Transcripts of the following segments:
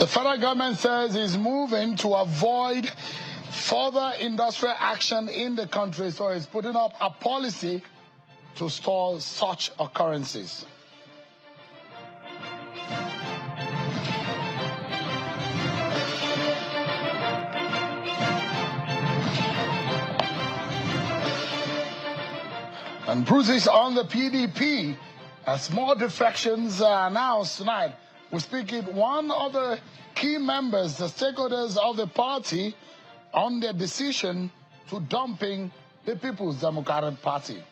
The federal government says it's moving to avoid further industrial action in the country, so it's putting up a policy to stall such occurrences. And bruises on the PDP as more defections are announced tonight. We're speaking one of the key members, the stakeholders of the party, on their decision to dumping the People's Democratic Party.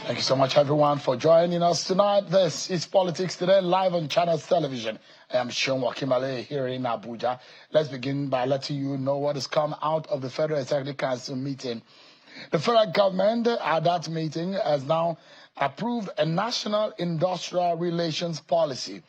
Thank you so much, everyone, for joining us tonight. This is Politics Today, live on Channels Television. I am Sean Wakimale here in Abuja. Let's begin by letting you know what has come out of the Federal Executive Council meeting. The federal government at that meeting has now approved a national industrial relations policy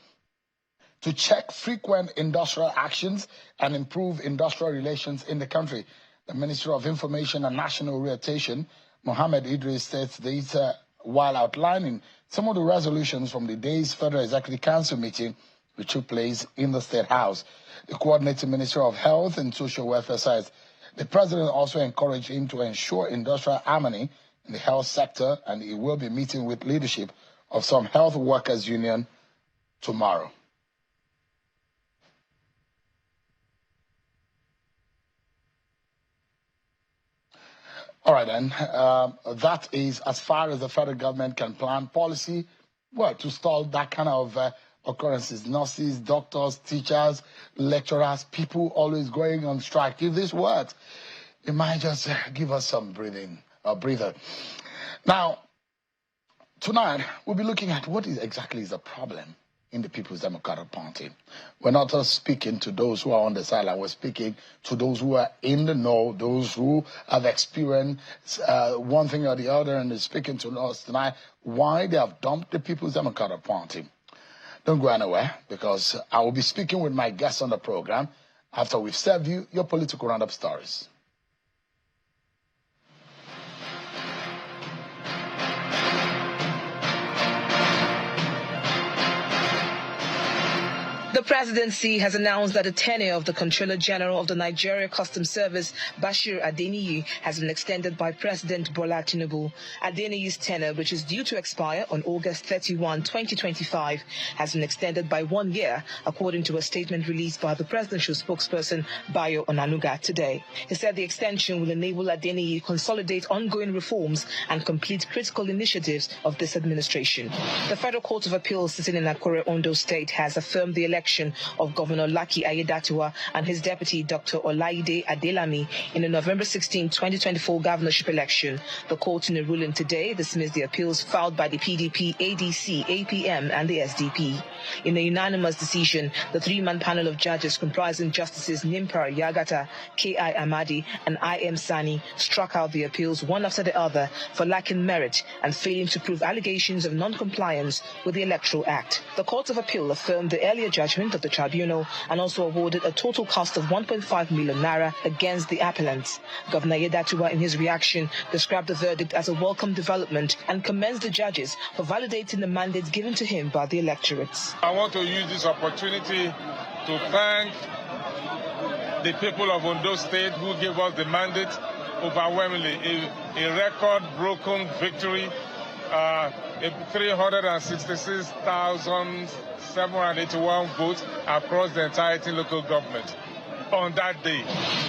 to check frequent industrial actions and improve industrial relations in the country. The Minister of Information and National Orientation, Mohammed Idris, states this while outlining some of the resolutions from the day's Federal Executive Council meeting which took place in the State House. The Coordinating Minister of Health and Social Welfare says the President also encouraged him to ensure industrial harmony in the health sector, and he will be meeting with leadership of some health workers' union tomorrow. All right, then. That is as far as the federal government can plan policy, well, to stall that kind of occurrences. Nurses, doctors, teachers, lecturers, people always going on strike. If this works, it might just give us some breather. Now, tonight, we'll be looking at what exactly is the problem in the People's Democratic Party. We're not just speaking to those who are on the sideline. We're speaking to those who are in the know, those who have experienced one thing or the other, and they're speaking to us tonight why they have dumped the People's Democratic Party. Don't go anywhere, because I will be speaking with my guests on the program after we've served you your political roundup stories. The presidency has announced that the tenure of the Controller General of the Nigeria Customs Service, Bashir Adeniyi, has been extended by President Bola Tinubu. Adeniyi's tenure, which is due to expire on August 31, 2025, has been extended by 1 year, according to a statement released by the presidential spokesperson, Bayo Onanuga, today. He said the extension will enable Adeniyi to consolidate ongoing reforms and complete critical initiatives of this administration. The Federal Court of Appeals sitting in Akure, Ondo State, has affirmed the election of Governor Lucky Aiyedatiwa and his deputy, Dr. Olaide Adelami, in the November 16, 2024 governorship election. The court, in a ruling today, dismissed the appeals filed by the PDP, ADC, APM, and the SDP. In a unanimous decision, the three-man panel of judges comprising Justices Nimpar Yagata, K.I. Amadi, and I.M. Sani struck out the appeals one after the other for lacking merit and failing to prove allegations of non-compliance with the Electoral Act. The Court of Appeal affirmed the earlier judgment of the tribunal and also awarded a total cost of 1.5 million naira against the appellants. Governor Aiyedatiwa, in his reaction, described the verdict as a welcome development and commended the judges for validating the mandates given to him by the electorates. I want to use this opportunity to thank the people of Ondo State who gave us the mandate overwhelmingly, a record-broken victory, 366,781 votes across the entirety local government on that day.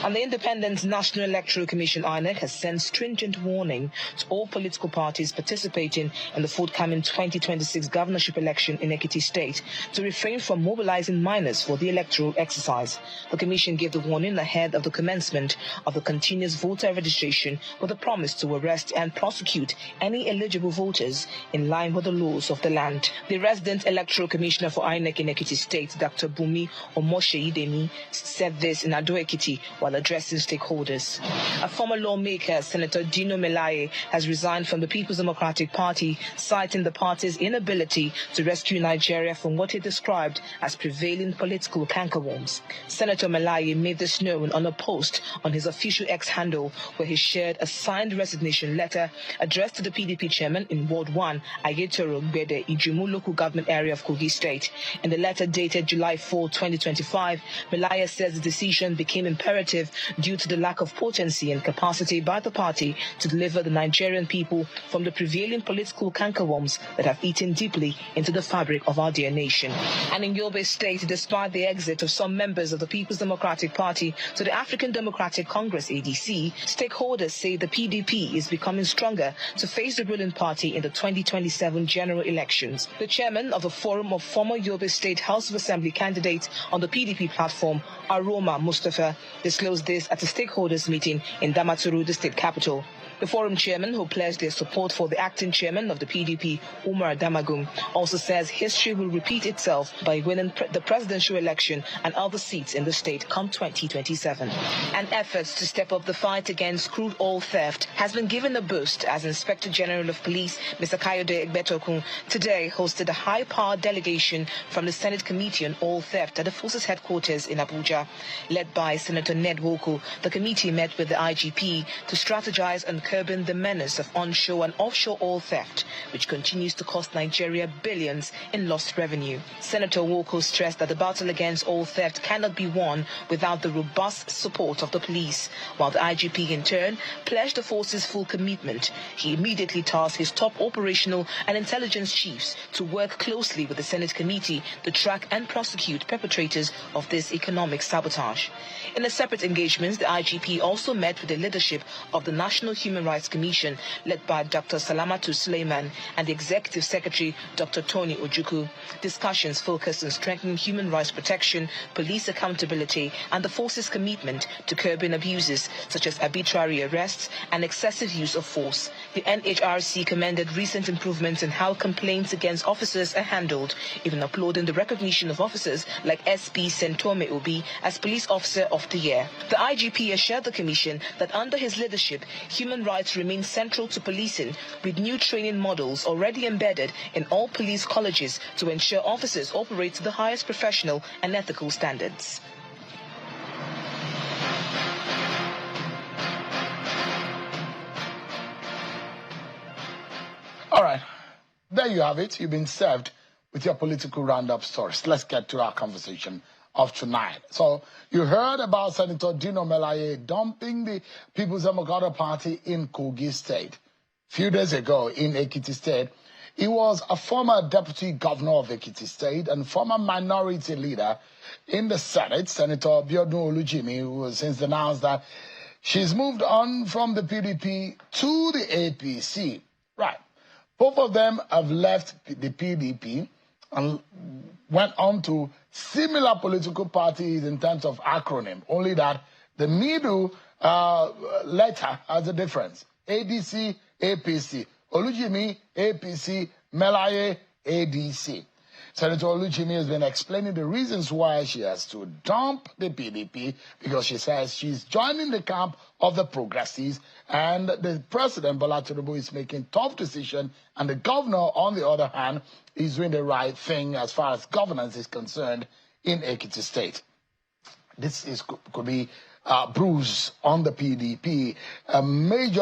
And the Independent National Electoral Commission, INEC, has sent stringent warning to all political parties participating in the forthcoming 2026 governorship election in Ekiti State to refrain from mobilizing minors for the electoral exercise. The Commission gave the warning ahead of the commencement of the continuous voter registration with a promise to arrest and prosecute any eligible voters in line with the laws of the land. The resident electoral commissioner for INEC in Ekiti State, Dr. Bumi Omosheidemi, said this this in Ado-Ekiti while addressing stakeholders. A former lawmaker, Senator Dino Melaye, has resigned from the People's Democratic Party, citing the party's inability to rescue Nigeria from what he described as prevailing political cankerworms. Senator Melaye made this known on a post on his official X handle, where he shared a signed resignation letter addressed to the PDP chairman in Ward 1, Ayetoro Gbede, Ijumu local government area of Kogi State. In the letter dated July 4, 2025, Melaye says the decision became imperative due to the lack of potency and capacity by the party to deliver the Nigerian people from the prevailing political cankerworms that have eaten deeply into the fabric of our dear nation. And in Yobe State, despite the exit of some members of the People's Democratic Party to the African Democratic Congress ADC, stakeholders say the PDP is becoming stronger to face the ruling party in the 2027 general elections. The chairman of the Forum of former Yobe State House of Assembly candidates on the PDP platform, Aroma Mustafa, disclosed this at a stakeholders meeting in Damaturu, the state capital. The forum chairman, who pledged their support for the acting chairman of the PDP, Umar Damagum, also says history will repeat itself by winning the presidential election and other seats in the state come 2027. And efforts to step up the fight against crude oil theft has been given a boost as Inspector General of Police, Mr. Kayode Egbetokun, today hosted a high-powered delegation from the Senate Committee on Oil Theft at the Forces Headquarters in Abuja. Led by Senator Ned Nwoko, the committee met with the IGP to strategize on curbing the menace of onshore and offshore oil theft, which continues to cost Nigeria billions in lost revenue. Senator Nwoko stressed that the battle against oil theft cannot be won without the robust support of the police, while the IGP in turn pledged the force's full commitment. He immediately tasked his top operational and intelligence chiefs to work closely with the Senate committee to track and prosecute perpetrators of this economic sabotage. In a separate engagement, the IGP also met with the leadership of the National Human Rights Commission, led by Dr. Salamatu Suleiman and the Executive Secretary, Dr. Tony Ojukwu. Discussions focused on strengthening human rights protection, police accountability, and the force's commitment to curbing abuses such as arbitrary arrests and excessive use of force. The NHRC commended recent improvements in how complaints against officers are handled, even applauding the recognition of officers like SP Sentome Obi as Police Officer of the Year. The IGP assured the Commission that under his leadership, human rights remain central to policing, with new training models already embedded in all police colleges to ensure officers operate to the highest professional and ethical standards. All right, there you have it. You've been served with your political roundup stories. Let's get to our conversation of tonight. So you heard about Senator Dino Melaye dumping the People's Democratic Party in Kogi State. A few days ago in Ekiti State, he was a former deputy governor of Ekiti State and former minority leader in the Senate, Senator Biodun Olujimi, who has since announced that she's moved on from the PDP to the APC. Right. Both of them have left the PDP and went on to similar political parties in terms of acronym, only that the middle letter has a difference. ADC, APC. Olujimi, APC, Melaye, ADC. Senator Olujimi has been explaining the reasons why she has to dump the PDP, because she says she's joining the camp of the progressives, and the president, Bola Tinubu, is making tough decisions, and the governor, on the other hand, is doing the right thing as far as governance is concerned in Ekiti State. This could be bruise on the PDP, a major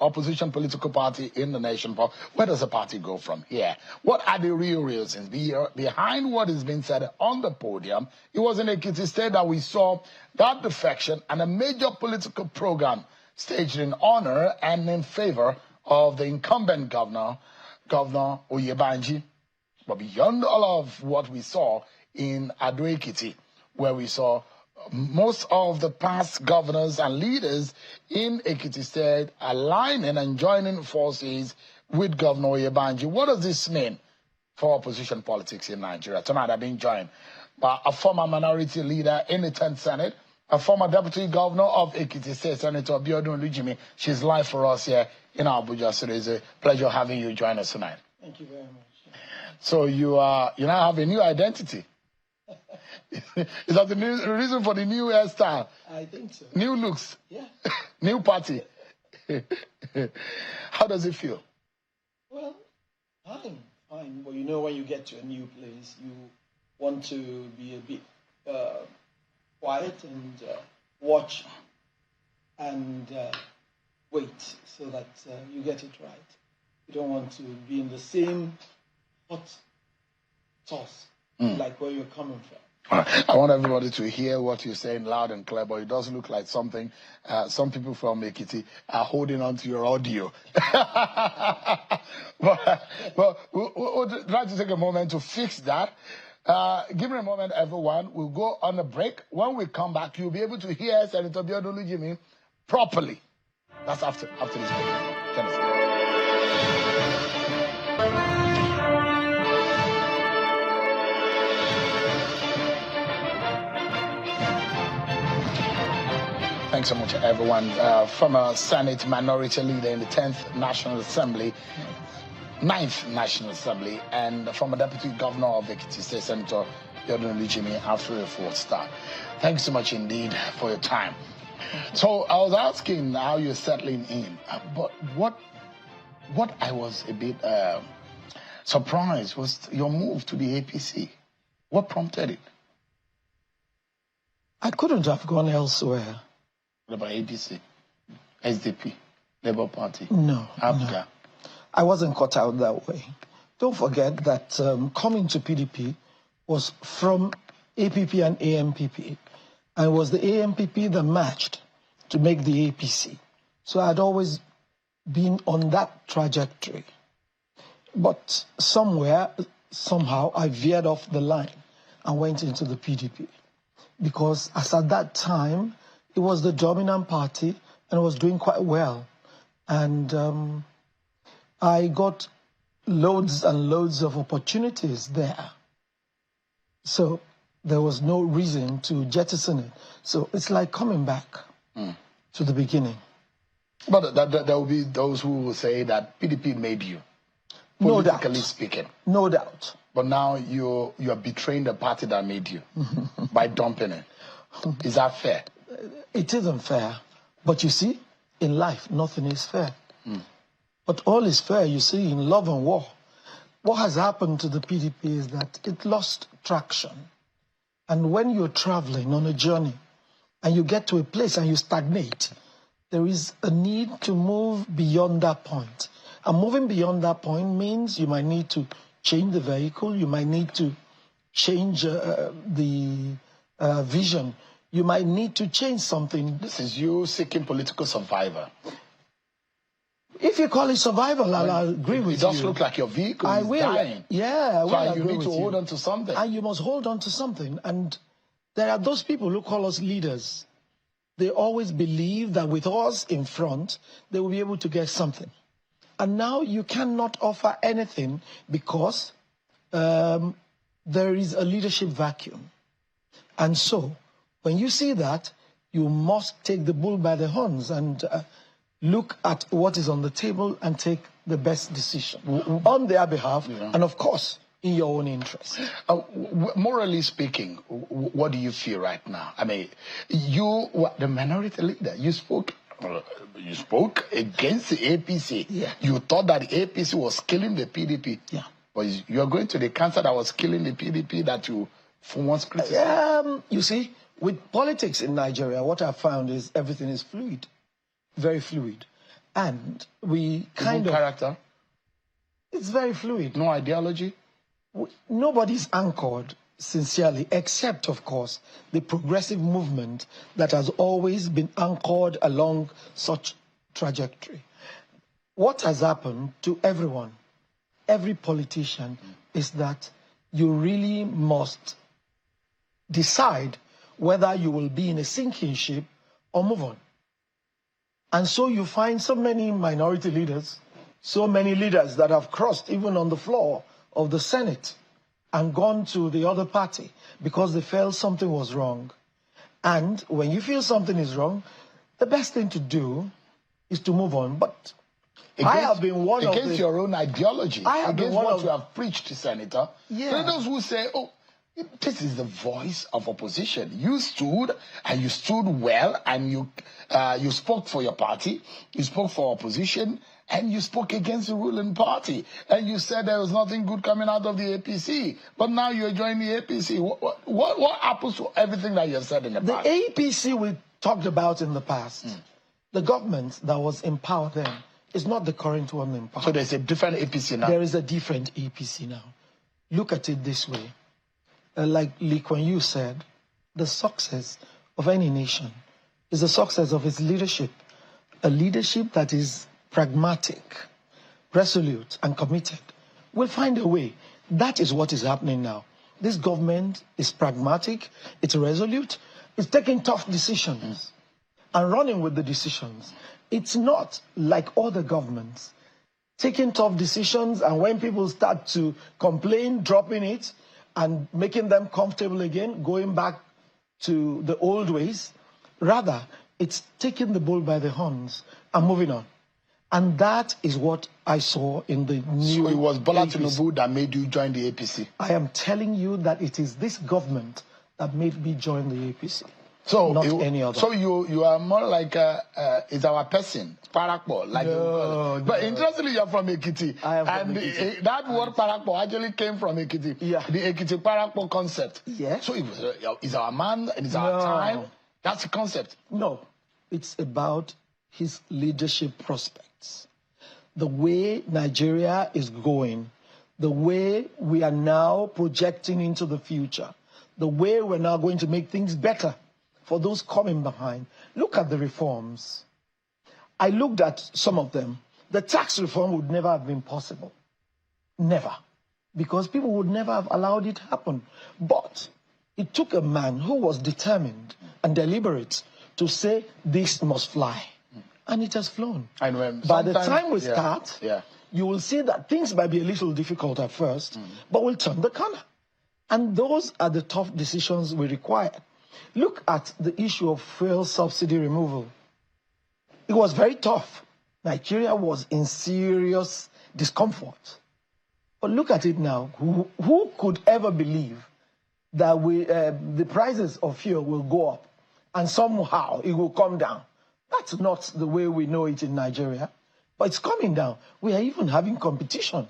opposition political party in the nation. But where does the party go from here? What are the real reasons behind what is being said on the podium? It was in Ekiti State that we saw that defection and a major political program staged in honor and in favor of the incumbent Governor Oyebanji. But beyond all of what we saw in Ado-Ekiti, where we saw most of the past governors and leaders in Ekiti State aligning and joining forces with Governor Oyebanji. What does this mean for opposition politics in Nigeria? Tonight I've been joined by a former minority leader in the 10th Senate, a former deputy governor of Ekiti State, Senator Biodun Olujimi. She's live for us here in Abuja, so it's a pleasure having you join us tonight. Thank you very much. So you now have a new identity. Is that the reason for the new hairstyle? I think so. New looks? Yeah. New party? How does it feel? Well, fine. Well, you know, when you get to a new place, you want to be a bit quiet and watch and wait so that you get it right. You don't want to be in the same hot sauce like where you're coming from. I want everybody to hear what you're saying loud and clear, but it does look like something. Some people from Ekiti are holding on to your audio. but we'll try to take a moment to fix that. Give me a moment, everyone. We'll go on a break. When we come back, you'll be able to hear Senator Biodun Olujimi properly. That's after this break. Genesis. Thanks so much, everyone. Former Senate Minority Leader in the 10th National Assembly, 9th National Assembly, and former Deputy Governor of Ekiti State, Senator Biodun Olujimi, after a 4th star. Thanks so much indeed for your time. So I was asking how you're settling in, but what I was a bit surprised was your move to the APC. What prompted it? I couldn't have gone elsewhere. What about APC, SDP, Labour Party? No. Abuja? I wasn't cut out that way. Don't forget that coming to PDP was from APP and AMPP. And it was the AMPP that matched to make the APC. So I'd always been on that trajectory. But somehow, I veered off the line and went into the PDP. Because as at that time, it was the dominant party and it was doing quite well. And I got loads and loads of opportunities there. So there was no reason to jettison it. So it's like coming back to the beginning. But there will be those who will say that PDP made you, politically speaking. No doubt. But now you are betraying the party that made you by dumping it. Is that fair? It isn't fair. But you see, in life, nothing is fair. But all is fair, you see, in love and war. What has happened to the PDP is that it lost traction. And when you're traveling on a journey and you get to a place and you stagnate, there is a need to move beyond that point. And moving beyond that point means you might need to change the vehicle, you might need to change the vision, you might need to change something. This is you seeking political survivor. If you call it survival, I'll agree with you. It does look like your vehicle is dying. Yeah, I will so you agree need to with hold on to something. And you must hold on to something. And there are those people who call us leaders. They always believe that with us in front, they will be able to get something. And now you cannot offer anything because there is a leadership vacuum. And so, when you see that, you must take the bull by the horns and look at what is on the table and take the best decision on their behalf and, of course, in your own interest. Morally speaking, what do you feel right now? I mean, you were the minority leader. You spoke against the APC. Yeah. You thought that the APC was killing the PDP. Yeah. But you're going to the cancer that was killing the PDP that you for once criticized. You see, with politics in Nigeria, what I found is everything is fluid. Very fluid. And we kind of... character? It's very fluid. No ideology? Nobody's anchored, sincerely, except, of course, the progressive movement that has always been anchored along such trajectory. What has happened to everyone, every politician, is that you really must decide whether you will be in a sinking ship or move on. And so you find so many minority leaders, so many leaders that have crossed even on the floor of the Senate and gone to the other party because they felt something was wrong. And when you feel something is wrong, the best thing to do is to move on. But I have been one of against your own ideology, I have against been one what of you have preached, Senator. Yeah. There are those who say, oh, This is the voice of opposition. You stood, and you stood well, and you spoke for your party, you spoke for opposition, and you spoke against the ruling party. And you said there was nothing good coming out of the APC. But now you're joining the APC. What happens to everything that you have said in the past? The APC we talked about in the past, the government that was in power then is not the current one in power. So there's a different APC now? There is a different APC now. Look at it this way. Like Lee Kuan Yew said, the success of any nation is the success of its leadership. A leadership that is pragmatic, resolute, and committed will find a way. That is what is happening now. This government is pragmatic, it's resolute, it's taking tough decisions and running with the decisions. It's not like other governments taking tough decisions, and when people start to complain, dropping it and making them comfortable again, going back to the old ways. Rather, it's taking the bull by the horns and moving on. And that is what I saw in the new So it was Bola Tinubu that made you join the APC? I am telling you that it is this government that made me join the APC. So not any other. So you are more like is our person, Parakpo, like no, but no. interestingly, you're from Ekiti, and that word Parakpo actually came from Ekiti. Yeah. The Ekiti Parakpo concept. Yes. So it was is our man and is our time. That's the concept. No, it's about his leadership prospects, the way Nigeria is going, the way we are now projecting into the future, the way we're now going to make things better for those coming behind. Look at the reforms. I looked at some of them. The tax reform would never have been possible. Never. Because people would never have allowed it to happen. But it took a man who was determined and deliberate to say, this must fly. And it has flown. And by the time we start, you will see that things might be a little difficult at first, but we'll turn the corner. And those are the tough decisions we require. Look at the issue of fuel subsidy removal. It was very tough. Nigeria was in serious discomfort. But look at it now. Who could ever believe that the prices of fuel will go up and somehow it will come down? That's not the way we know it in Nigeria. But it's coming down. We are even having competition.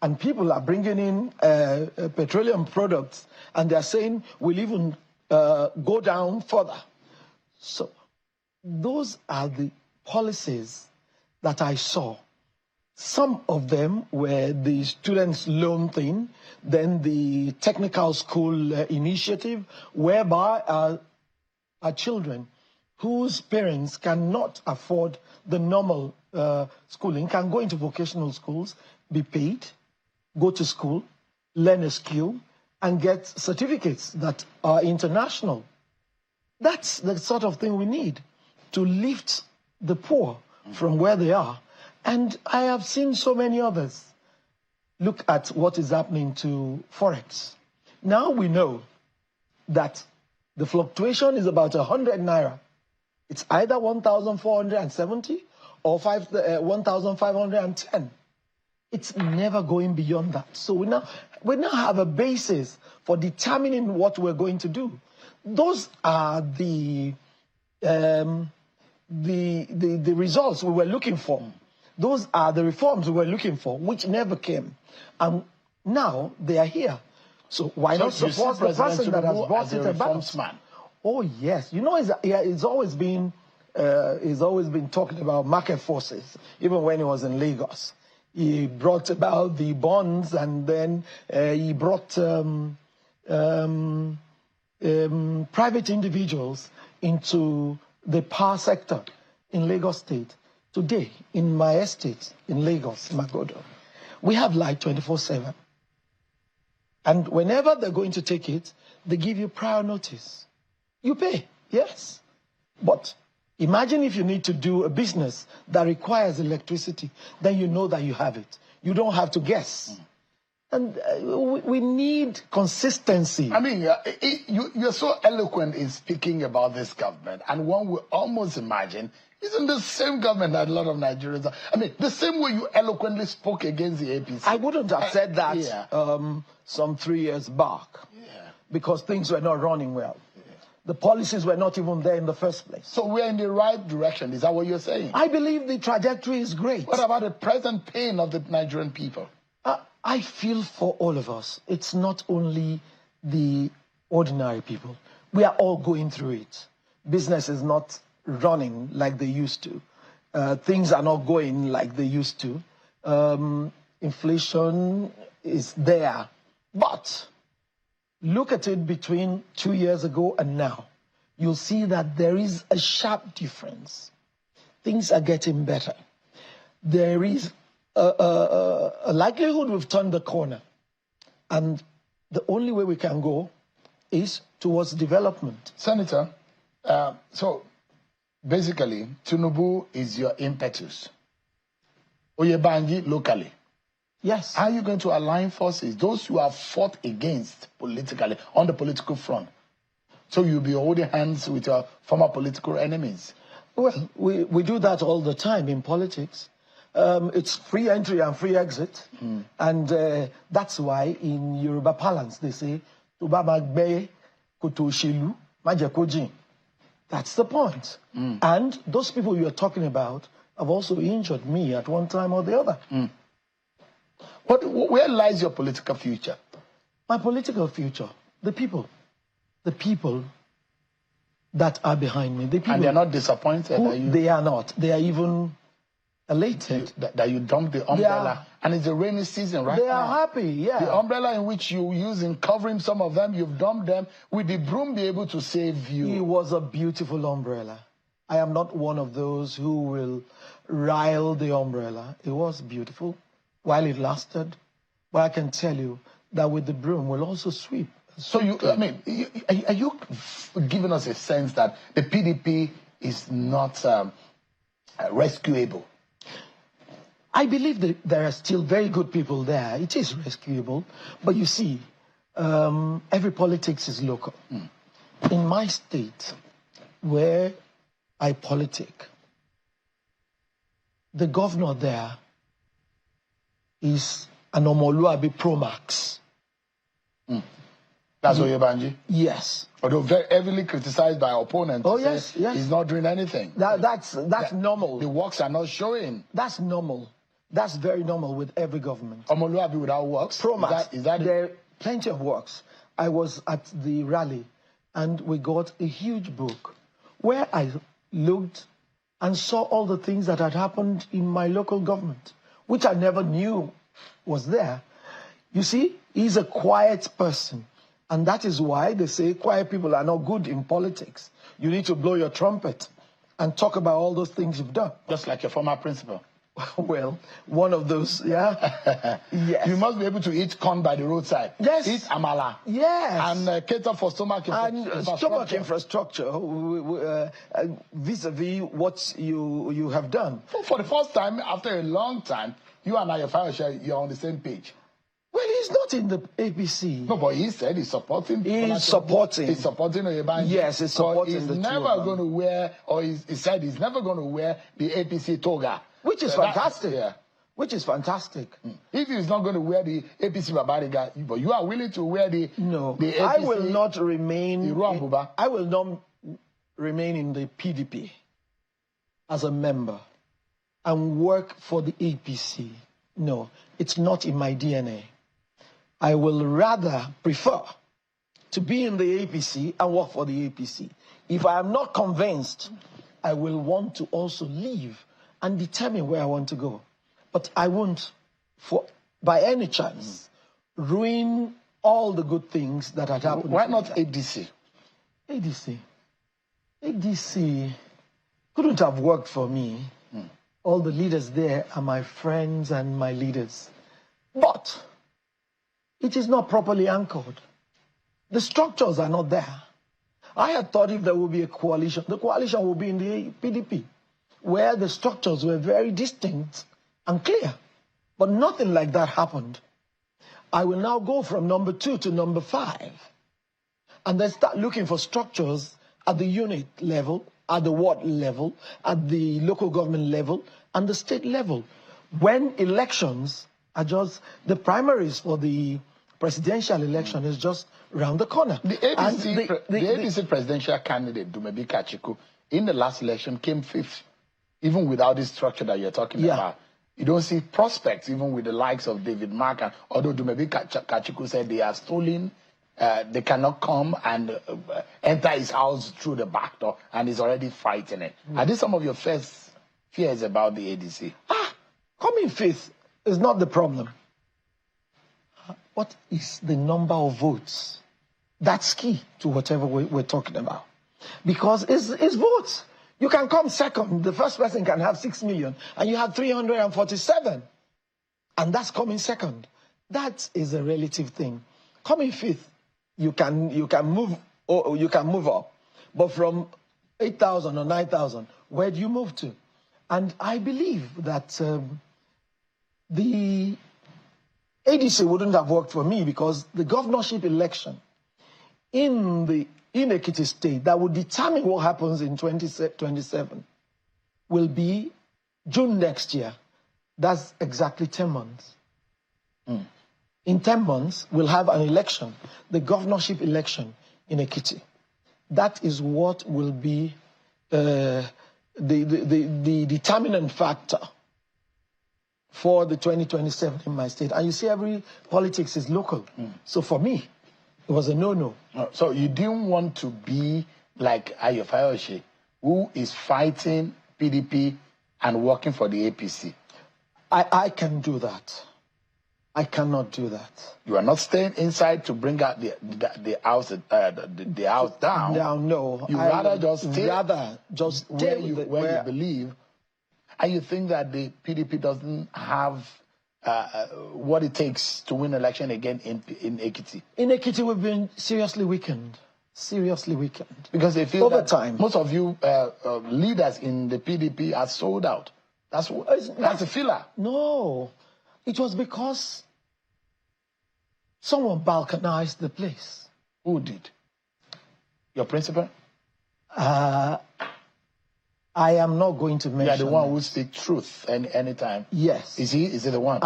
And people are bringing in petroleum products, and they're saying we'll even go down further. So those are the policies that I saw. Some of them were the students' loan thing, then the technical school initiative, whereby our children whose parents cannot afford the normal schooling can go into vocational schools, be paid, go to school, learn a skill, and get certificates that are international. That's the sort of thing we need to lift the poor from where they are. And I have seen so many others. Look at what is happening to Forex. Now we know that the fluctuation is about 100 naira. It's either 1,470 or 1,510. It's never going beyond that. So we now have a basis for determining what we're going to do. Those are the results we were looking for. Those are the reforms we were looking for, which never came. And now they are here. So why not support the person that has brought it about? Oh, yes. You know, it's always been talking about market forces, even when he was in Lagos. He brought about the bonds, and then he brought private individuals into the power sector in Lagos State. Today, in my estate in Lagos, Magodo, we have light 24/7. And whenever they're going to take it, they give you prior notice. You pay, yes. But imagine if you need to do a business that requires electricity, then you know that you have it. You don't have to guess. And we need consistency. I mean, you're so eloquent in speaking about this government, and one would almost imagine isn't the same government that a lot of Nigerians are. I mean, the same way you eloquently spoke against the APC. I wouldn't have said that some 3 years back. because things were not running well. The policies were not even there in the first place. So we're in the right direction. Is that what you're saying? I believe the trajectory is great. What about the present pain of the Nigerian people? I feel for all of us. It's not only the ordinary people. We are all going through it. Business is not running like they used to. Things are not going like they used to. Inflation is there. But look at it between 2 years ago and now. You'll see that there is a sharp difference. Things are getting better. There is a likelihood we've turned the corner. And the only way we can go is towards development. Senator, so basically, Tinubu is your impetus. Oyebanji locally. Yes. How are you going to align forces? Those who have fought against politically, on the political front. So you'll be holding hands with your former political enemies. Well, we do that all the time in politics. It's free entry and free exit. And that's why in Yoruba parlance they say, that's the point. And those people you're talking about have also injured me at one time or the other. But where lies your political future? My political future, the people that are behind me. The people, and they're not disappointed? They are not. They are even elated. That you dumped the umbrella. And it's the rainy season right now. They are happy, yeah. The umbrella in which you use in covering some of them, you've dumped them. Will the broom be able to save you? It was a beautiful umbrella. I am not one of those who will rile the umbrella. It was beautiful while it lasted. But I can tell you that with the broom, we'll also sweep. So are you giving us a sense that the PDP is not rescuable? I believe that there are still very good people there. It is rescuable. But you see, every politics is local. In my state, where I politic, the governor there is an Omoluabi Pro Max. That's Oyebanji? Yes. Although very heavily criticized by opponents. Oh, yes. He's not doing anything. That's normal. The works are not showing. That's normal. That's very normal with every government. Omoluabi without works? Pro Max. Is that there are plenty of works. I was at the rally and we got a huge book where I looked and saw all the things that had happened in my local government, which I never knew was there. You see, he's a quiet person. And that is why they say quiet people are not good in politics. You need to blow your trumpet and talk about all those things you've done. Just like your former principal. Well, one of those, yeah. Yes. You must be able to eat corn by the roadside. Yes. Eat amala. Yes. And cater for stomach infrastructure. And stomach infrastructure vis-a-vis what you have done. For the first time, after a long time, you and you're on the same page. Well, he's not in the APC. No, but he said he's supporting. He's supporting. He's supporting Oyebanji. Yes, he's supporting he's the never going to wear, or he said he's never going to wear the APC toga. Which is fantastic. Yeah. Which is fantastic. If he's not going to wear the APC Babariga, but you are willing to wear the APC, I will not remain. I will not remain in the PDP as a member and work for the APC. No, it's not in my DNA. I will rather prefer to be in the APC and work for the APC. If I am not convinced, I will want to also leave and determine where I want to go. But I won't, by any chance, ruin all the good things that had happened. Why not ADC? ADC couldn't have worked for me. All the leaders there are my friends and my leaders. But it is not properly anchored. The structures are not there. I had thought if there would be a coalition, the coalition would be in the PDP, where the structures were very distinct and clear. But nothing like that happened. I will now go from number 2 to number 5 and then start looking for structures at the unit level, at the ward level, at the local government level, and the state level. When elections are just, the primaries for the presidential election is just round the corner. The APC presidential candidate, Dumebi Kachiku, in the last election came 5th, even without this structure that you're talking about. You don't see prospects, even with the likes of David Mark. And although Dumebi Kachiku said they are stolen, they cannot come and enter his house through the back door, and he's already fighting it. Are these some of your first fears about the ADC? Coming 5th is not the problem. What is the number of votes? That's key to whatever we're talking about. Because it's votes. You can come second. The first person can have 6 million, and you have 347. And that's coming second. That is a relative thing. Coming 5th, you can move, or you can move up. But from 8,000 or 9,000, where do you move to? And I believe that the ADC wouldn't have worked for me, because the governorship election in Ekiti State that would determine what happens in 2027 will be June next year. That's exactly 10 months. In 10 months, we'll have an election, the governorship election in Ekiti. That is what will be the determinant factor for the 2027 in my state. And you see, every politics is local. So for me, it was a no-no. So you didn't want to be like Ayo Fayose, who is fighting PDP and working for the APC. I can do that. I cannot do that. You are not staying inside to bring out the house down. No. You rather just stay where you believe. And you think that the PDP doesn't have what it takes to win election again in Ekiti? In Ekiti, we've been seriously weakened. Seriously weakened. Because they feel over that time, most of you leaders in the PDP are sold out. That's a filler. No. It was because someone balkanized the place. Who did? Your principal? I am not going to mention. You are the one who speaks truth anytime. Yes. Is he the one?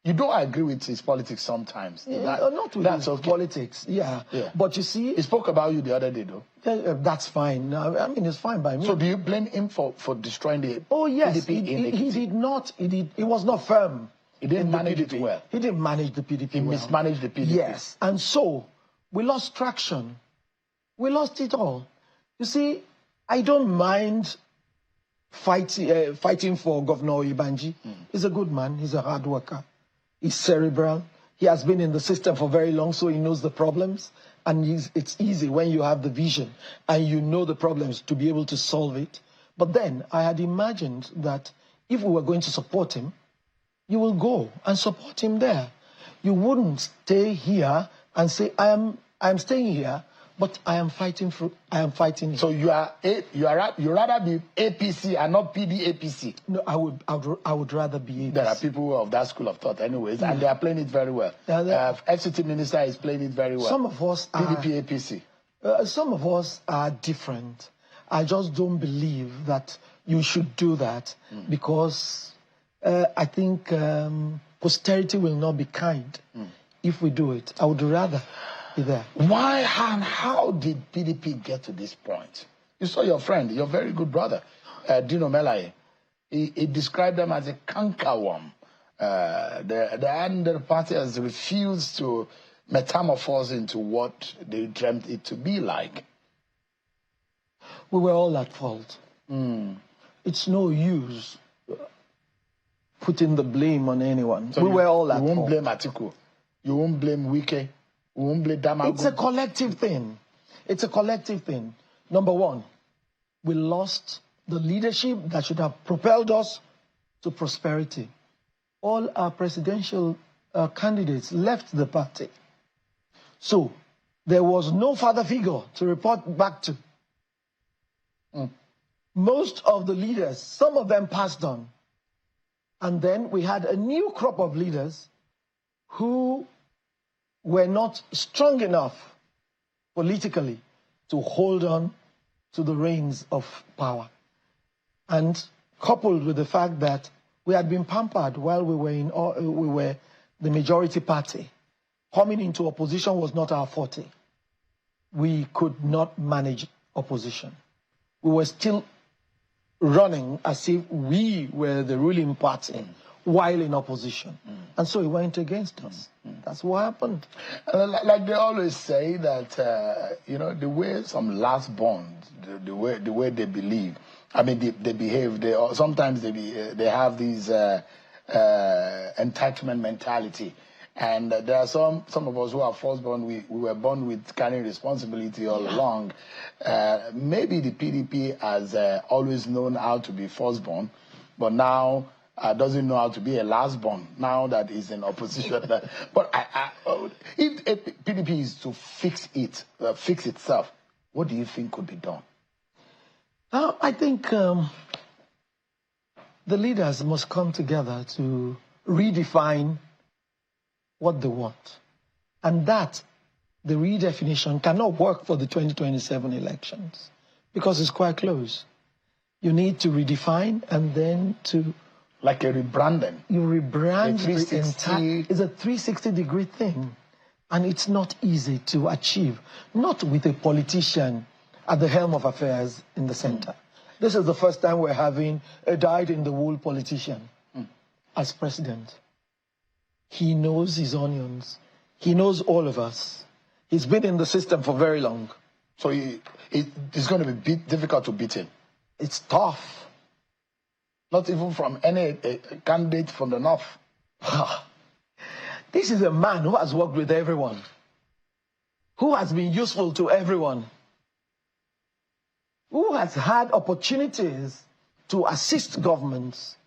You don't agree with his politics sometimes. Not with his politics, yeah. But you see... He spoke about you the other day, though. That's fine. I mean, it's fine by me. So do you blame him for destroying the PDP in Ekiti? He did not. He was not firm. He didn't manage it well. He didn't manage the PDP He mismanaged the PDP. Yes. And so, we lost traction. We lost it all. You see, I don't mind fighting for Governor Ibanji. He's a good man. He's a hard worker. He's cerebral. He has been in the system for very long, so he knows the problems. And it's easy when you have the vision and you know the problems to be able to solve it. But then I had imagined that if we were going to support him, you will go and support him there. You wouldn't stay here and say, I am staying here, but I am fighting him. So you rather be APC and not PDAPC? No, I would rather be APC. There are people of that school of thought anyways, and they are playing it very well. FCT minister is playing it very well. Some of us PDP, APC. Some of us are different. I just don't believe that you should do that because I think posterity will not be kind if we do it. I would rather be there. Why and how did PDP get to this point? You saw your friend, your very good brother, Dino Melaye. He described them as a cankerworm. The party has refused to metamorphose into what they dreamt it to be like. We were all at fault. It's no use putting the blame on anyone. So we were all at fault. You won't blame Atiku. You won't blame Wike. You won't blame Damagun. It's a collective thing. It's a collective thing. Number one, we lost the leadership that should have propelled us to prosperity. All our presidential candidates left the party. So there was no father figure to report back to. Most of the leaders, some of them passed on. And then we had a new crop of leaders who were not strong enough politically to hold on to the reins of power. And coupled with the fact that we had been pampered while we were the majority party. Coming into opposition was not our forte. We could not manage opposition. We were still running as if we were the ruling party while in opposition. And so he went against us. That's what happened. Like they always say that, you know, the way some last born, the way they believe, I mean, they behave, sometimes they have these entitlement mentality. And there are some of us who are firstborn, we were born with carrying responsibility all along. Maybe the PDP has always known how to be firstborn, but now doesn't know how to be a lastborn, now that is in opposition. But if PDP is to fix itself, what do you think could be done? I think the leaders must come together to redefine what they want. And that, the redefinition, cannot work for the 2027 elections because it's quite close. You need to redefine and then to... Like a rebranding. You rebrand the entire... It's a 360-degree thing. And it's not easy to achieve, not with a politician at the helm of affairs in the center. This is the first time we're having a dyed-in-the-wool politician as president. He knows his onions. He knows all of us. He's been in the system for very long. So it's going to be difficult to beat him. It's tough. Not even from any candidate from the north. This is a man who has worked with everyone, who has been useful to everyone, who has had opportunities to assist governments.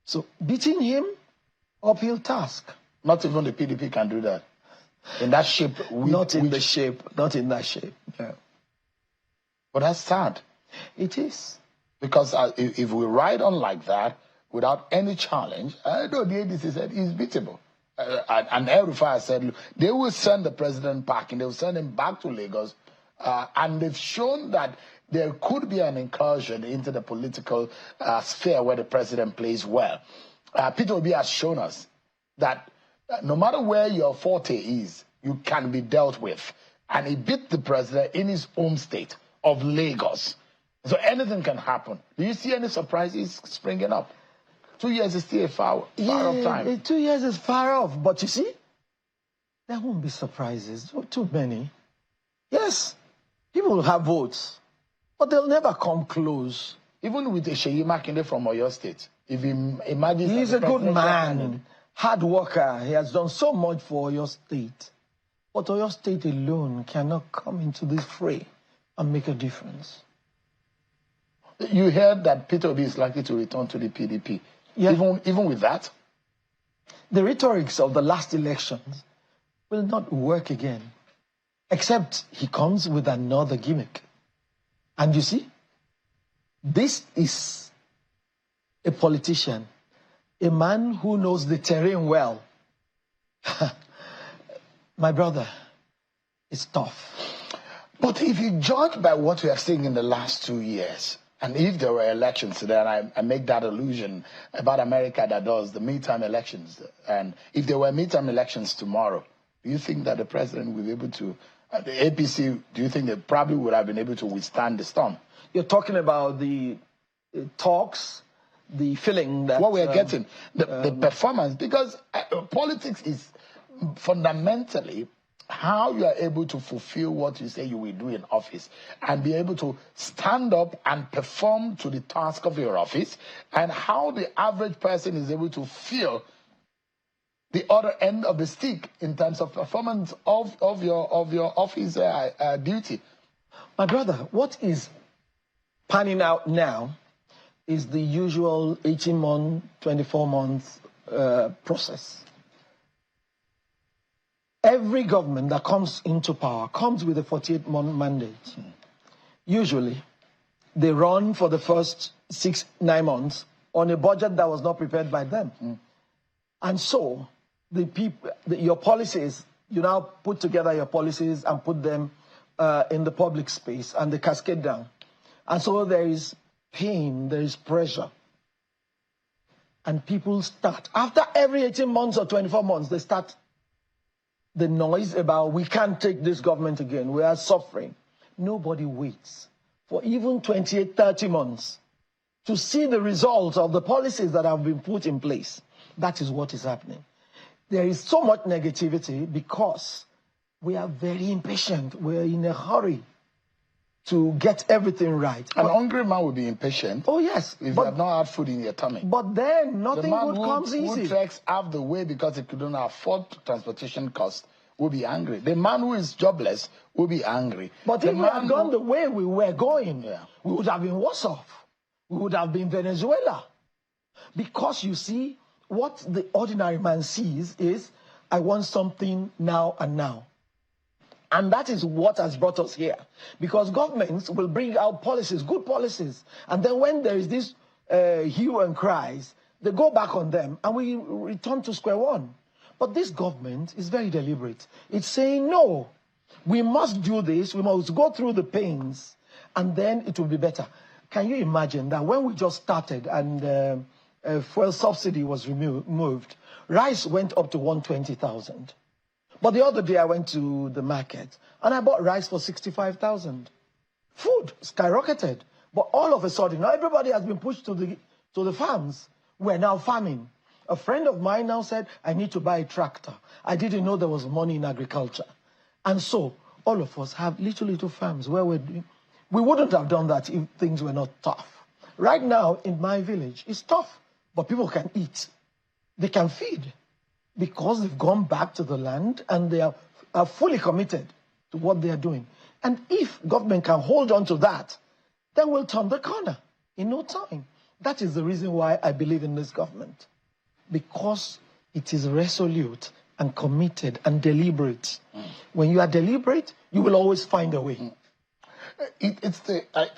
So beating him, uphill task. Not even the PDP can do that. In that shape. Not in that shape. No. But that's sad. It is. Because if we ride on like that, without any challenge, I know the ADC said he's beatable. And El-Rufai said, look, they will send the president back, and they will send him back to Lagos. And they've shown that there could be an incursion into the political sphere where the president plays well. Peter Obi has shown us that no matter where your forte is, you can be dealt with. And he beat the president in his home state of Lagos. So anything can happen. Do you see any surprises springing up? 2 years is still a far off time. 2 years is far off. But you see, there won't be surprises. Too many. Yes, people will have votes, but they'll never come close. Even with Seyi Makinde from Oyo State. If he imagines... He's a good man, hard worker. He has done so much for Oyo State. But Oyo State alone cannot come into this fray and make a difference. You heard that Peter Obi is likely to return to the PDP. Yeah. Even with that? The rhetorics of the last elections will not work again, except he comes with another gimmick. And you see, this is a politician, a man who knows the terrain well. My brother, it's tough. But if you judge by what we are seeing in the last 2 years, and if there were elections today, and I make that allusion about America that does the midterm elections, and if there were midterm elections tomorrow, do you think that the president will be able to, the APC, do you think they probably would have been able to withstand the storm? You're talking about the talks, the feeling that... What we are getting, the performance, because politics is fundamentally how you are able to fulfill what you say you will do in office and be able to stand up and perform to the task of your office, and how the average person is able to feel the other end of the stick in terms of performance of your office duty. My brother, what is panning out now is the usual 18-month, 24-month process. Every government that comes into power comes with a 48-month mandate. Usually, they run for the first 6-9 months on a budget that was not prepared by them. And so, your policies, you now put together your policies and put them in the public space, and they cascade down. And so there is pain, there is pressure. And people start, after every 18 months or 24 months, they start the noise about we can't take this government again, we are suffering. Nobody waits for even 28, 30 months to see the results of the policies that have been put in place. That is what is happening. There is so much negativity because we are very impatient. We're in a hurry to get everything right. An hungry man will be impatient. Oh, yes. If you have not had food in your tummy. But then nothing good comes easy. The man who treks half the way because he couldn't afford transportation costs will be angry. The man who is jobless will be angry. But if we had gone the way we were going, we would have been worse off. We would have been Venezuela. Because you see, what the ordinary man sees is, I want something now and now. And that is what has brought us here. Because governments will bring out policies, good policies. And then when there is this hue and cries, they go back on them and we return to square one. But this government is very deliberate. It's saying, no, we must do this. We must go through the pains and then it will be better. Can you imagine that when we just started and fuel subsidy was removed, rice went up to 120,000. But the other day I went to the market and I bought rice for 65,000. Food skyrocketed. But all of a sudden, now everybody has been pushed to the farms. We're now farming. A friend of mine now said, I need to buy a tractor. I didn't know there was money in agriculture. And so all of us have little farms where we're doing. We wouldn't have done that if things were not tough. Right now in my village, it's tough, but people can eat. They can feed. Because they've gone back to the land and they are fully committed to what they are doing. And if government can hold on to that, then we'll turn the corner in no time. That is the reason why I believe in this government. Because it is resolute and committed and deliberate. When you are deliberate, you will always find a way.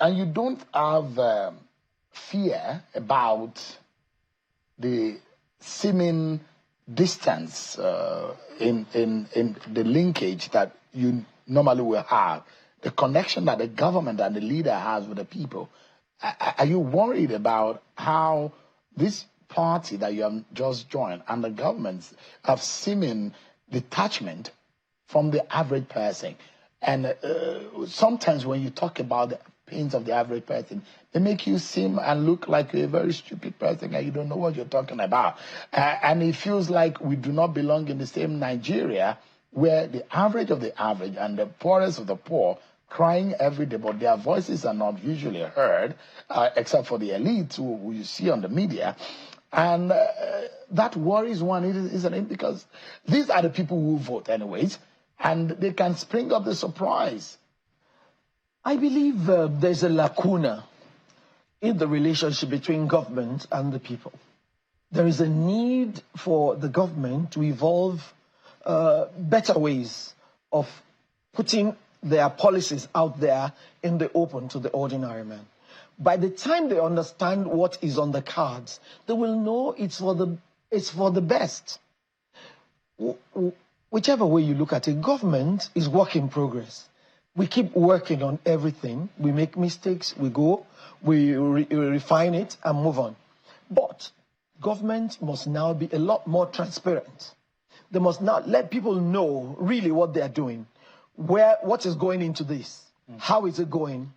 And you don't have fear about the seeming distance in the linkage that you normally will have, the connection that the government and the leader has with the people. Are you worried about how this party that you have just joined and the governments have seeming detachment from the average person? And sometimes when you talk about the pains of the average person, they make you seem and look like you're a very stupid person and you don't know what you're talking about. And it feels like we do not belong in the same Nigeria where the average of the average and the poorest of the poor crying every day, but their voices are not usually heard, except for the elite who you see on the media. And that worries one, isn't it? Because these are the people who vote anyways, and they can spring up the surprise. I believe there's a lacuna in the relationship between government and the people. There is a need for the government to evolve better ways of putting their policies out there in the open to the ordinary man. By the time they understand what is on the cards, they will know it's for the best. Whichever way you look at it, government is work in progress. We keep working on everything. We make mistakes, we go, we refine it and move on. But government must now be a lot more transparent. They must now let people know really what they are doing, what is going into this, how is it going,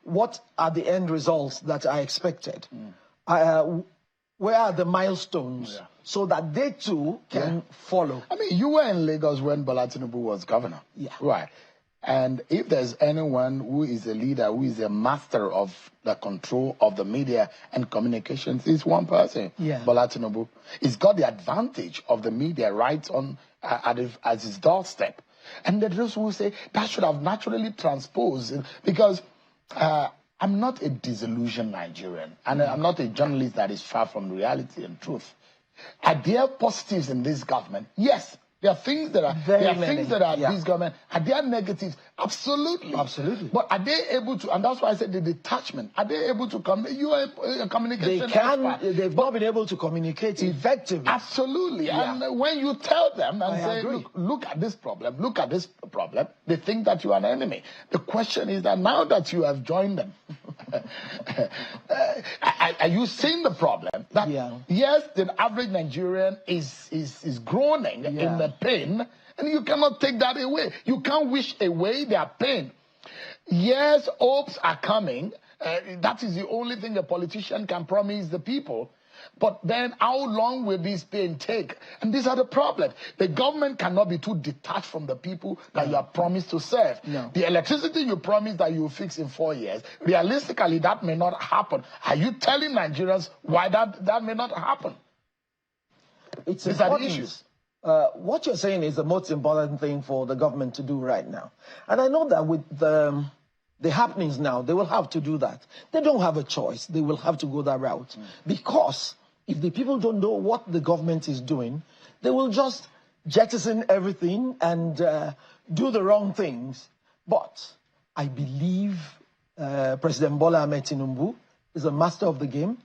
what are the end results that are expected, where are the milestones, so that they too can follow. I mean, you were in Lagos when Bola Tinubu was governor. Yeah. Right. And if there's anyone who is a leader, who is a master of the control of the media and communications, it's one person, Bola Tinubu. He's got the advantage of the media right on at his doorstep. And there are those who say that should have naturally transposed, because I'm not a disillusioned Nigerian, and I'm not a journalist that is far from reality and truth. Are there positives in this government? Yes. There are things that are this government. Are there negatives? Absolutely. Absolutely. But are they able to, and that's why I said the detachment, are they able to you are a communication expert. They've not been able to communicate effectively. Absolutely. Yeah. And when you tell them and say, look at this problem, look at this problem, they think that you are an enemy. The question is that now that you have joined them Are you seeing the problem? That yes, the average Nigerian is groaning in the pain, and you cannot take that away. You can't wish away their pain. Yes, hopes are coming. That is the only thing a politician can promise the people. But then how long will this pain take? And these are the problems. The government cannot be too detached from the people that you have promised to serve. No. The electricity you promised that you will fix in 4 years, realistically, that may not happen. Are you telling Nigerians why that may not happen? These are the issues. What you're saying is the most important thing for the government to do right now. And I know that with the happenings now, they will have to do that. They don't have a choice. They will have to go that route. Because if the people don't know what the government is doing, they will just jettison everything and do the wrong things. But I believe President Bola Ahmed Tinubu is a master of the game.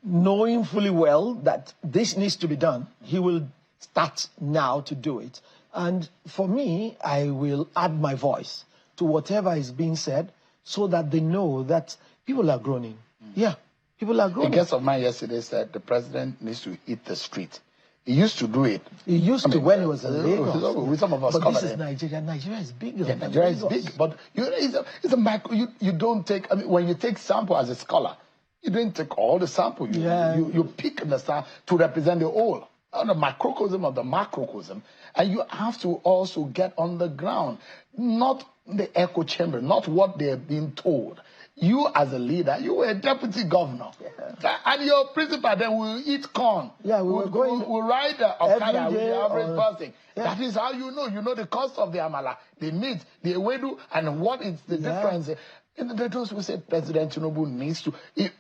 Knowing fully well that this needs to be done, he will start now to do it. And for me, I will add my voice to whatever is being said so that they know that people are groaning. Yeah, people are groaning. A guest of mine yesterday said the president needs to hit the street. He used to do it. He used to when he was in Lagos. With some of us but this is Nigeria. Nigeria is bigger. Yeah, Nigeria is big. But it's a micro. You don't take, I mean, when you take sample as a scholar, you don't take all the sample. You pick the sample to represent the whole. The microcosm of the macrocosm. And you have to also get on the ground, not the echo chamber, not what they're being told. You as a leader, you were a deputy governor. Yeah. And your principal then will eat corn. Yeah, we'll ride the Okada with the average person. Yeah. That is how you know the cost of the amala, the meat, the ewedu, and what is the difference. And those who say President Tinubu needs to,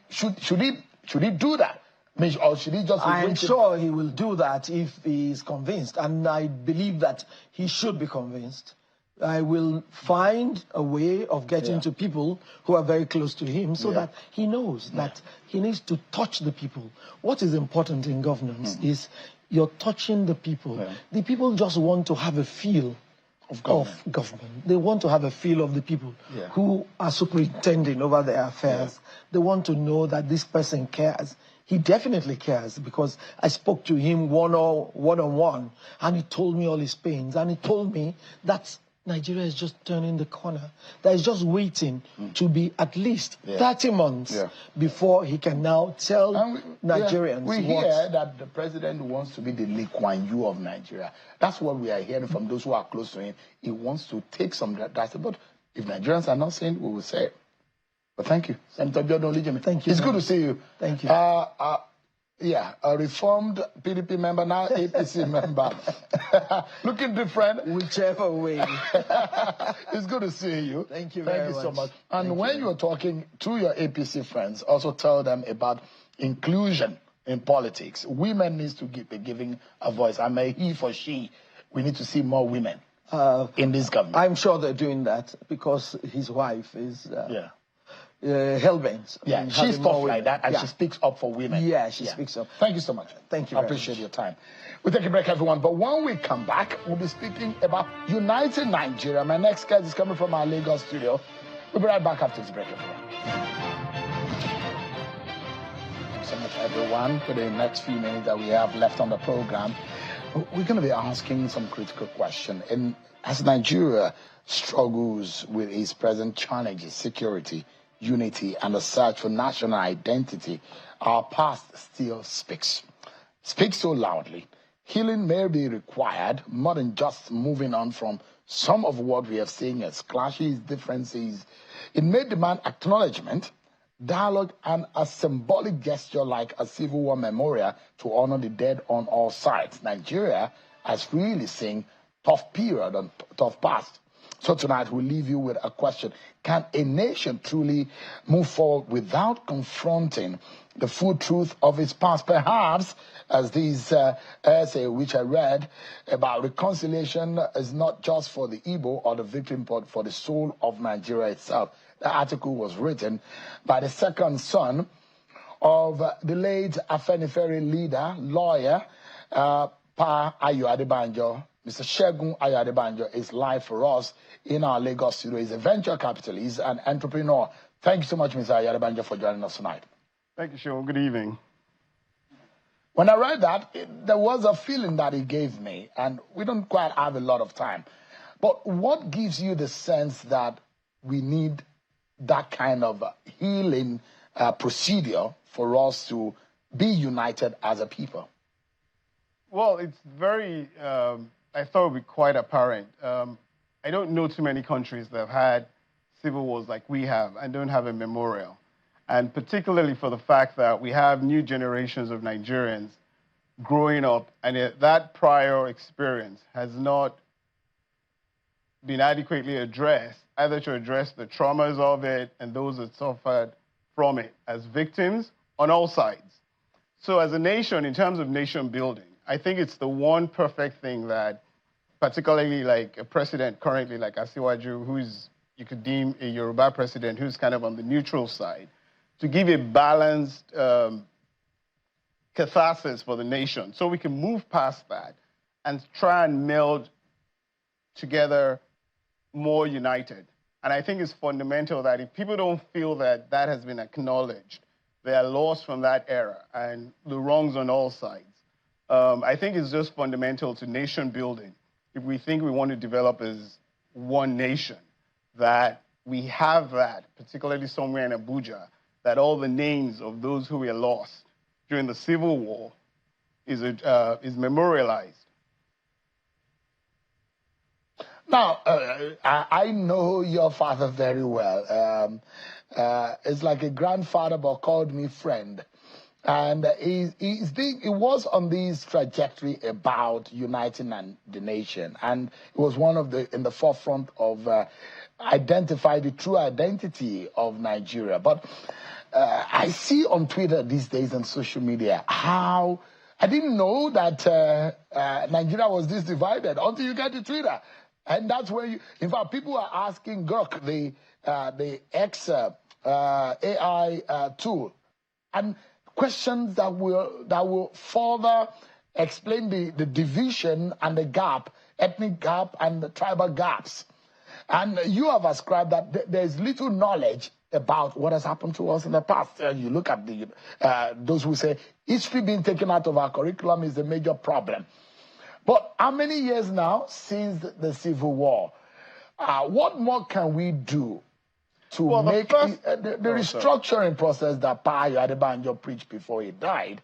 should he do that? Or should he just I'm sure he will do that if he is convinced. And I believe that he should be convinced. I will find a way of getting to people who are very close to him so that he knows that he needs to touch the people. What is important in governance is you're touching the people. Yeah. The people just want to have a feel of government. They want to have a feel of the people who are superintending over their affairs. They want to know that this person cares. He definitely cares because I spoke to him one-on-one and he told me all his pains and he told me that Nigeria is just turning the corner. That is just waiting to be at least 30 months before he can now tell Nigerians we hear that the president wants to be the Lee Kuan Yew of Nigeria. That's what we are hearing from those who are close to him. He wants to take some drastic, but if Nigerians are not saying, we will say it. But thank you, Senator Biodun Olujimi. Thank you. It's good to see you. Thank you. A reformed PDP member, now APC member. Looking different. Whichever way. It's good to see you. Thank you very much. Thank you so much. And when you're talking to your APC friends, also tell them about inclusion in politics. Women need to be giving a voice. I mean, he for she. We need to see more women in this government. I'm sure they're doing that because his wife is... hell-bent. Yeah, she's tough like that, and she speaks up for women. Yeah, she speaks up. Thank you so much. Thank you. I appreciate your time. We'll take a break, everyone. But when we come back, we'll be speaking about uniting Nigeria. My next guest is coming from our Lagos studio. We'll be right back after this break, everyone. Thanks so much, everyone, for the next few minutes that we have left on the program. We're going to be asking some critical questions. And as Nigeria struggles with its present challenges, security, unity, and the search for national identity, our past still speaks so loudly. Healing may be required more than just moving on from some of what we have seen as clashes, differences. It may demand acknowledgement, dialogue, and a symbolic gesture like a Civil War memorial to honor the dead on all sides. Nigeria has really seen tough period and tough past. So tonight we'll leave you with a question. Can a nation truly move forward without confronting the full truth of its past? Perhaps, as this essay which I read about reconciliation is not just for the Igbo or the victim, but for the soul of Nigeria itself. The article was written by the second son of the late Afenifere leader, lawyer, Pa Ayo Adebanjo. Mr. Segun Ayo Adebanjo is live for us in our Lagos studio. He's a venture capitalist and entrepreneur Thank you so much, Mr. Ayadebanje, for joining us tonight. Thank you, Sean. Good evening. When I read that, there was a feeling that it gave me, and we don't quite have a lot of time. But what gives you the sense that we need that kind of healing procedure for us to be united as a people? Well, it's very, I thought it would be quite apparent. I don't know too many countries that have had civil wars like we have and don't have a memorial. And particularly for the fact that we have new generations of Nigerians growing up, and that prior experience has not been adequately addressed, either to address the traumas of it and those that suffered from it as victims on all sides. So as a nation, in terms of nation building, I think it's the one perfect thing that, particularly like a president currently like Asiwaju, who's, you could deem a Yoruba president who's kind of on the neutral side, to give a balanced catharsis for the nation so we can move past that and try and meld together more united. And I think it's fundamental that if people don't feel that that has been acknowledged, they are lost from that era and the wrongs on all sides. I think it's just fundamental to nation building. If we think we want to develop as one nation, that we have that, particularly somewhere in Abuja, that all the names of those who were lost during the Civil War is memorialized. Now, I know your father very well. It's like a grandfather, but called me friend. And he was on this trajectory about uniting the nation. And it was one of in the forefront of identify the true identity of Nigeria. But I see on Twitter these days and social media how I didn't know that Nigeria was this divided until you get to Twitter. And that's where in fact, people are asking Gurk, the AI tool, and questions that will further explain the division and the gap, ethnic gap and the tribal gaps. And you have ascribed that there's little knowledge about what has happened to us in the past. You look at those who say history being taken out of our curriculum is a major problem. But how many years now since the Civil War? What more can we do to make the restructuring process that Pa Adebanjo preached before he died?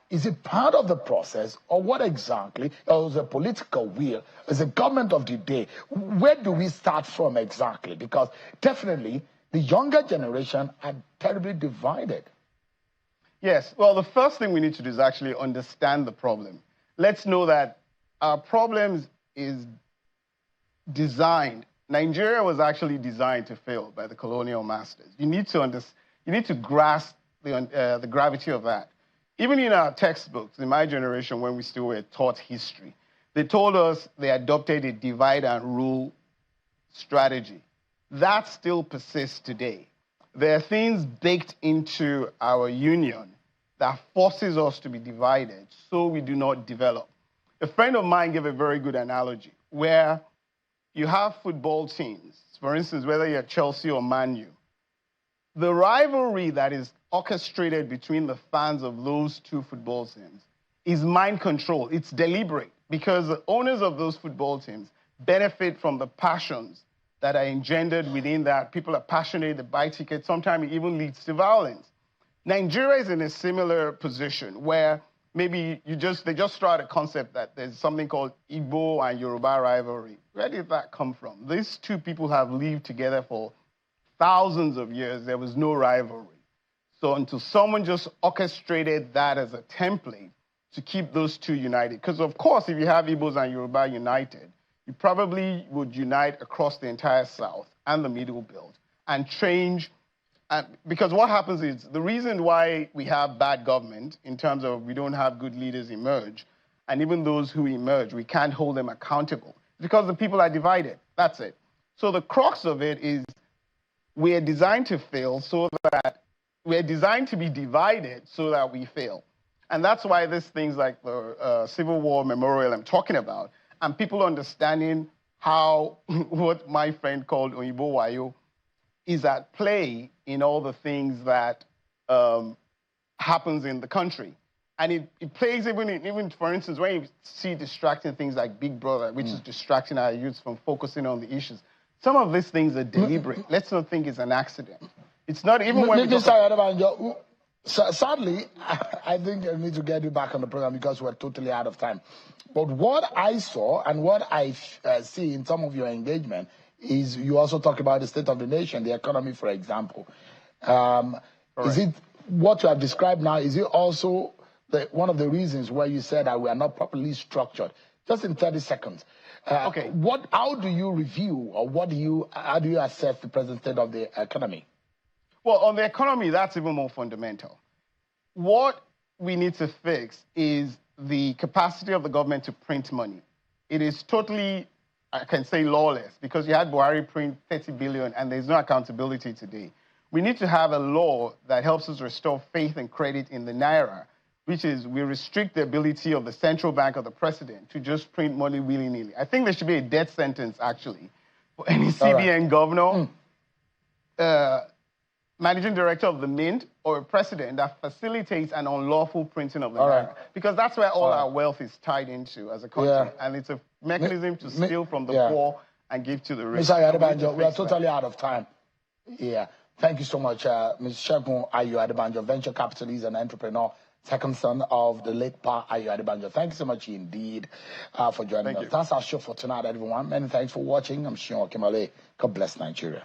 Is it part of the process, or what exactly? Or is it a political will? Is it government of the day? Where do we start from exactly? Because definitely the younger generation are terribly divided. Yes, well, the first thing we need to do is actually understand the problem. Let's know that our problems is designed. Nigeria was actually designed to fail by the colonial masters. You need to grasp the gravity of that. Even in our textbooks, in my generation, when we still were taught history, they told us they adopted a divide and rule strategy. That still persists today. There are things baked into our union that forces us to be divided so we do not develop. A friend of mine gave a very good analogy where you have football teams, for instance, whether you're Chelsea or Man U. The rivalry that is orchestrated between the fans of those two football teams is mind control. It's deliberate because the owners of those football teams benefit from the passions that are engendered within that. People are passionate, they buy tickets, sometimes it even leads to violence. Nigeria is in a similar position where maybe they just start a concept that there's something called Igbo and Yoruba rivalry. Where did that come from? These two people have lived together for thousands of years. There was no rivalry. So until someone just orchestrated that as a template to keep those two united. Because of course, if you have Igbos and Yoruba united, you probably would unite across the entire South and the Middle Belt and change. Because what happens is the reason why we have bad government in terms of we don't have good leaders emerge, and even those who emerge, we can't hold them accountable because the people are divided. That's it. So the crux of it is we are designed to fail so that we're designed to be divided so that we fail. And that's why these things like the Civil War Memorial I'm talking about, and people understanding how what my friend called Oyibo Wayo is at play in all the things that happens in the country. And it plays even, for instance, when you see distracting things like Big Brother, which is distracting our youth from focusing on the issues. Some of these things are deliberate. Let's not think it's an accident. It's not even when sadly, I think I need to get you back on the program because we're totally out of time. But what I saw and what I see in some of your engagement is you also talk about the state of the nation, the economy, for example. Is it what you have described now, is it also one of the reasons why you said that we are not properly structured? Just in 30 seconds. Okay. How do you review or how do you assess the present state of the economy? Well, on the economy, that's even more fundamental. What we need to fix is the capacity of the government to print money. It is totally, I can say, lawless because you had Buhari print 30 billion and there's no accountability today. We need to have a law that helps us restore faith and credit in the naira, which is we restrict the ability of the central bank or the president to just print money willy-nilly. I think there should be a death sentence, actually, for any CBN governor, managing director of the Mint, or a president that facilitates an unlawful printing of the naira. Because that's where all our wealth is tied into as a country. And it's a mechanism to steal from the poor and give to the rich. Mr. Adebanjo, we are totally out of time. Yeah. Thank you so much, Ms. Segun Ayo Adebanjo, venture capitalist and entrepreneur, second son of the late Pa Ayo Adebanjo. Thank you so much indeed for joining us. That's our show for tonight, everyone. Many thanks for watching. I'm Sean Okimale. God bless Nigeria.